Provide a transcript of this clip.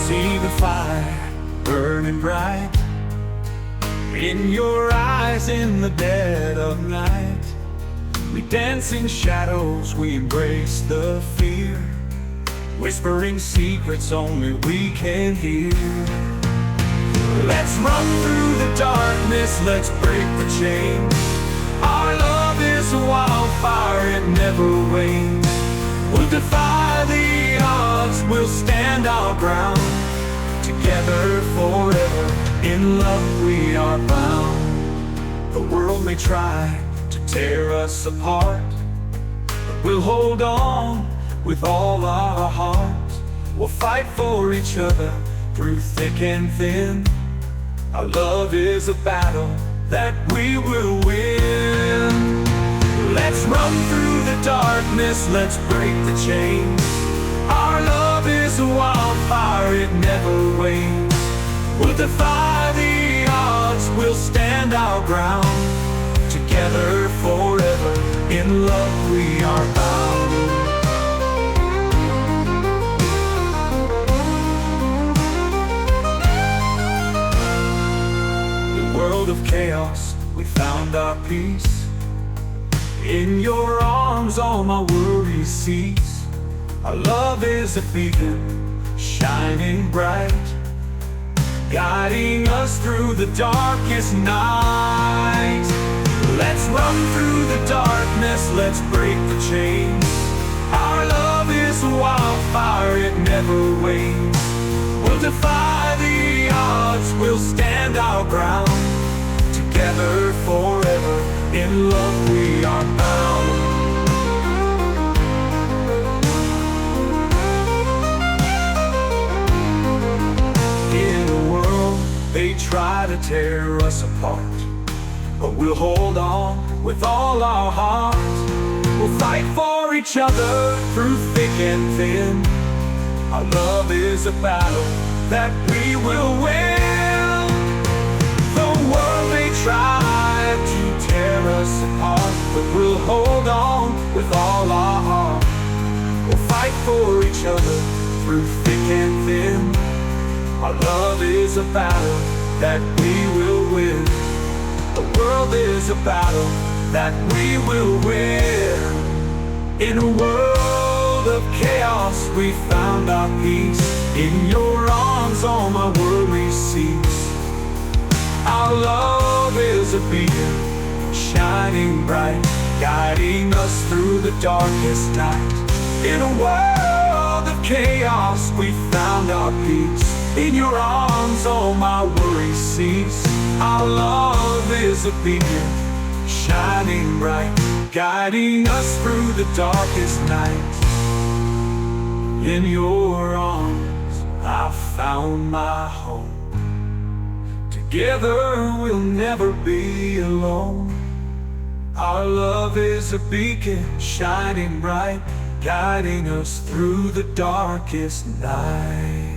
See the fire burning bright in your eyes in the dead of night. We dance in shadows, we embrace the fear, whispering secrets only we can hear. Let's run through the darkness, let's break the chains. Our love is a wildfire, it never wanes. We'll defy the odds, we'll stand our ground. Together forever, in love we are bound. The world may try to tear us apart, but we'll hold on with all our hearts. We'll fight for each other through thick and thin. Our love is a battle that we will win. Let's run through the darkness, let's break the chains. Our love is a wildfire, it never wanes. We'll defy the odds, we'll stand our ground. Together forever, in love we are bound. The world of chaos, we found our peace. In your arms all my worries cease. Our love is a beacon, shining bright, guiding us through the darkest night. Let's run through the darkness, let's break the chains. Our love is a wildfire, it never wanes. We'll defy the odds, we'll stand our ground. Together forever, in love we are bound. They try to tear us apart, but we'll hold on with all our hearts. We'll fight for each other through thick and thin. Our love is a battle that we will win. The world may try to tear us apart, but we'll hold on with all our heart. We'll fight for each other through thick and thin. Our love is a battle that we will win. The world is a battle that we will win. In a world of chaos, we found our peace. In your arms, all my worries cease. Our love is a beacon, shining bright, guiding us through the darkest night. In a world of chaos, we found our peace. In your arms all my worries cease. Our love is a beacon, shining bright, guiding us through the darkest night. In your arms I found my home. Together we'll never be alone. Our love is a beacon, shining bright, guiding us through the darkest night.